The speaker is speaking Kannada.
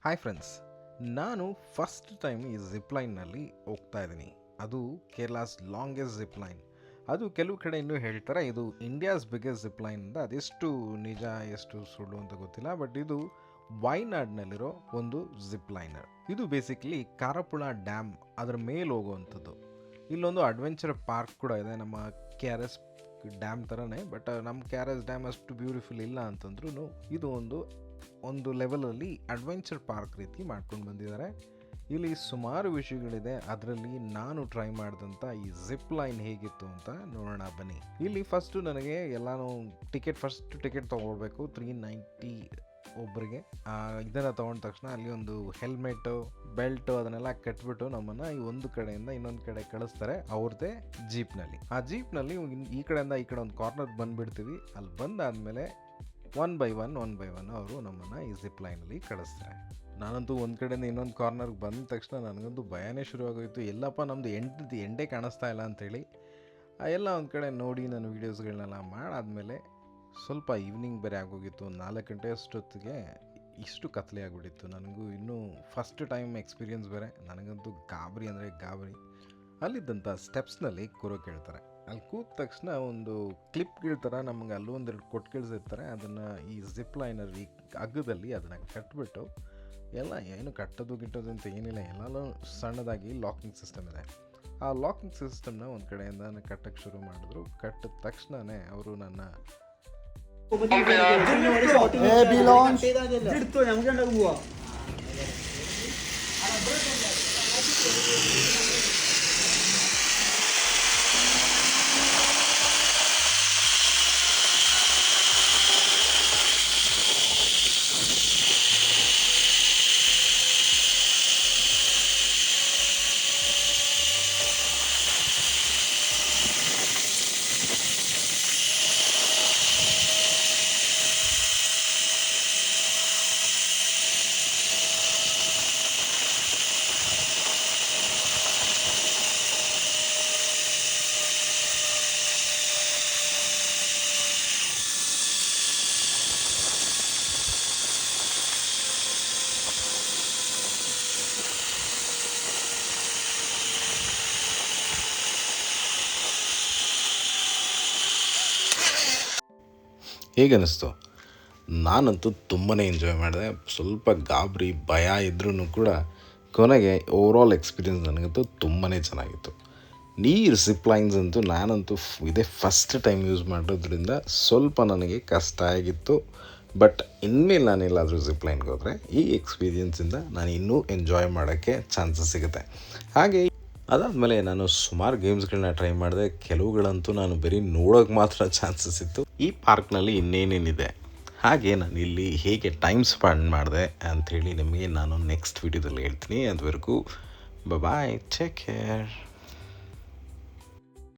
ಹಾಯ್ ಫ್ರೆಂಡ್ಸ್, ನಾನು ಫಸ್ಟ್ ಟೈಮ್ ಈ ಜಿಪ್ಲೈನ್ನಲ್ಲಿ ಹೋಗ್ತಾ ಇದ್ದೀನಿ. ಅದು ಕೇರಳಾಸ್ ಲಾಂಗೆಸ್ಟ್ ಜಿಪ್ಲೈನ್. ಅದು ಕೆಲವು ಕಡೆ ಇನ್ನೂ ಹೇಳ್ತಾರೆ ಇದು ಇಂಡಿಯಾಸ್ ಬಿಗ್ಗೆಸ್ಟ್ ಜಿಪ್ಲೈನ್ ಅಂತ. ಅದೆಷ್ಟು ನಿಜ ಎಷ್ಟು ಸುಳ್ಳು ಅಂತ ಗೊತ್ತಿಲ್ಲ, ಬಟ್ ಇದು ವೈನಾಡ್ನಲ್ಲಿರೋ ಒಂದು ಜಿಪ್ಲೈನರ್. ಇದು ಬೇಸಿಕಲಿ ಕಾರಪುಳ ಡ್ಯಾಮ್ ಅದರ ಮೇಲೆ ಹೋಗುವಂಥದ್ದು. ಇಲ್ಲೊಂದು ಅಡ್ವೆಂಚರ್ ಪಾರ್ಕ್ ಕೂಡ ಇದೆ, ನಮ್ಮ KRS ಡ್ಯಾಮ್ ಥರನೇ. ಬಟ್ ನಮ್ಮ KRS ಡ್ಯಾಮ್ ಅಷ್ಟು ಬ್ಯೂಟಿಫುಲ್ ಇಲ್ಲ ಅಂತಂದ್ರೂ ಇದು ಒಂದು ಲೆವೆಲಲ್ಲಿ ಅಡ್ವೆಂಚರ್ ಪಾರ್ಕ್ ರೀತಿ ಮಾಡ್ಕೊಂಡು ಬಂದಿದ್ದಾರೆ. ಇಲ್ಲಿ ಸುಮಾರು ವಿಷಯಗಳಿದೆ. ಅದರಲ್ಲಿ ನಾನು ಟ್ರೈ ಮಾಡಿದಂಥ ಈ ಜಿಪ್ ಲೈನ್ ಹೇಗಿತ್ತು ಅಂತ ನೋಡೋಣ ಬನ್ನಿ. ಇಲ್ಲಿ ಫಸ್ಟು ನನಗೆ ಎಲ್ಲನೂ ಫಸ್ಟ್ ಟಿಕೆಟ್ ತೊಗೊಳ್ಬೇಕು, 390 ಒಬ್ಬರಿಗೆ. ಇದನ್ನು ತೊಗೊಂಡ ತಕ್ಷಣ ಅಲ್ಲಿ ಒಂದು ಹೆಲ್ಮೆಟ್ಟು ಬೆಲ್ಟು ಅದನ್ನೆಲ್ಲ ಕಟ್ಬಿಟ್ಟು ನಮ್ಮನ್ನು ಈ ಒಂದು ಕಡೆಯಿಂದ ಇನ್ನೊಂದು ಕಡೆ ಕಳಿಸ್ತಾರೆ ಅವ್ರದ್ದೇ ಜೀಪ್ನಲ್ಲಿ. ಆ ಜೀಪ್ನಲ್ಲಿ ಈ ಕಡೆಯಿಂದ ಈ ಕಡೆ ಒಂದು ಕಾರ್ನರ್ ಬಂದುಬಿಡ್ತೀವಿ. ಅಲ್ಲಿ ಬಂದಾದಮೇಲೆ ಒನ್ ಬೈ ಒನ್ ಅವರು ನಮ್ಮನ್ನು ಈ ಜಿಪ್ ಲೈನಲ್ಲಿ ಕಳಿಸ್ತಾರೆ. ನಾನಂತೂ ಒಂದು ಕಡೆಯಿಂದ ಇನ್ನೊಂದು ಕಾರ್ನರ್ಗೆ ಬಂದ ತಕ್ಷಣ ನನಗಂತೂ ಭಯನೇ ಶುರುವಾಗೋಯಿತು. ಎಲ್ಲಪ್ಪ ನಮ್ಮದು ಎಂಡೇ ಕಾಣಿಸ್ತಾ ಇಲ್ಲ ಅಂಥೇಳಿ ಎಲ್ಲ ಒಂದು ಕಡೆ ನೋಡಿ ನಾನು ವೀಡಿಯೋಸ್ಗಳನ್ನೆಲ್ಲ ಮಾಡಾದಮೇಲೆ ಸ್ವಲ್ಪ ಈವ್ನಿಂಗ್ ಬೇರೆ ಆಗೋಗಿತ್ತು. 4 ಗಂಟೆ ಅಷ್ಟೊತ್ತಿಗೆ ಇಷ್ಟು ಕತ್ಲೆ ಆಗಿಬಿಟ್ಟಿತ್ತು. ನನಗೂ ಇನ್ನೂ ಫಸ್ಟ್ ಟೈಮ್ ಎಕ್ಸ್ಪೀರಿಯನ್ಸ್ ಬೇರೆ. ನನಗಂತೂ ಗಾಬರಿ ಅಂದರೆ ಗಾಬರಿ. ಅಲ್ಲಿದ್ದಂಥ ಸ್ಟೆಪ್ಸ್ನಲ್ಲಿ ಕೂರೋಕೆ ಹೇಳ್ತಾರೆ. ಅಲ್ಲಿ ಕೂತ ತಕ್ಷಣ ಒಂದು ಕ್ಲಿಪ್ಗಳ ಥರ ನಮಗೆ ಅಲ್ಲೂ ಒಂದೆರಡು ಕೊಟ್ಟು ಕಳಿಸಿರ್ತಾರೆ. ಅದನ್ನು ಈ ಜಿಪ್ ಲೈನರ್ ಈ ಹಗ್ಗದಲ್ಲಿ ಅದನ್ನು ಕಟ್ಬಿಟ್ಟು ಎಲ್ಲ ಏನು ಕಟ್ಟೋದು ಅಂತ ಏನಿಲ್ಲ, ಎಲ್ಲನೂ ಸಣ್ಣದಾಗಿ ಲಾಕಿಂಗ್ ಸಿಸ್ಟಮ್ ಇದೆ. ಆ ಲಾಕಿಂಗ್ ಸಿಸ್ಟಮ್ನ ಒಂದು ಕಡೆಯಿಂದ ಕಟ್ಟಕ್ಕೆ ಶುರು ಮಾಡಿದ್ರು. ಕಟ್ಟಿದ ತಕ್ಷಣವೇ ಅವರು ನನ್ನ ಹೇಗನ್ನಿಸ್ತು? ನಾನಂತೂ ತುಂಬಾ ಎಂಜಾಯ್ ಮಾಡಿದೆ. ಸ್ವಲ್ಪ ಗಾಬರಿ ಭಯ ಇದ್ರೂ ಕೂಡ ಕೊನೆಗೆ ಓವರಾಲ್ ಎಕ್ಸ್ಪೀರಿಯೆನ್ಸ್ ನನಗಂತೂ ತುಂಬಾ ಚೆನ್ನಾಗಿತ್ತು. ನೀರು ಜಿಪ್ ಲೈನ್ಸ್ ಅಂತೂ ನಾನಂತೂ ಇದೇ ಫಸ್ಟ್ ಟೈಮ್ ಯೂಸ್ ಮಾಡೋದ್ರಿಂದ ಸ್ವಲ್ಪ ನನಗೆ ಕಷ್ಟ ಆಗಿತ್ತು. ಬಟ್ ಇನ್ಮೇಲೆ ನಾನೆಲ್ಲಾದರೂ ಜಿಪ್ ಲೈನ್ಗೆ ಹೋದರೆ ಈ ಎಕ್ಸ್ಪೀರಿಯೆನ್ಸಿಂದ ನಾನು ಇನ್ನೂ ಎಂಜಾಯ್ ಮಾಡೋಕ್ಕೆ ಚಾನ್ಸಸ್ ಸಿಗುತ್ತೆ. ಹಾಗೆ ಅದಾದಮೇಲೆ ನಾನು ಸುಮಾರು ಗೇಮ್ಸ್ಗಳನ್ನ ಟ್ರೈ ಮಾಡಿದೆ. ಕೆಲವುಗಳಂತೂ ನಾನು ಬರೀ ನೋಡೋಕೆ ಮಾತ್ರ ಚಾನ್ಸಸ್ ಇತ್ತು. ಈ ಪಾರ್ಕ್ನಲ್ಲಿ ಇನ್ನೇನೇನಿದೆ, ಹಾಗೆ ನಾನು ಇಲ್ಲಿ ಹೇಗೆ ಟೈಮ್ ಸ್ಪೆಂಡ್ ಮಾಡಿದೆ ಅಂಥೇಳಿ ನಿಮಗೆ ನಾನು ನೆಕ್ಸ್ಟ್ ವೀಡಿಯೋದಲ್ಲಿ ಹೇಳ್ತೀನಿ. ಅದುವರೆಗೂ ಬಾಯ್, ಟೇಕ್ ಕೇರ್.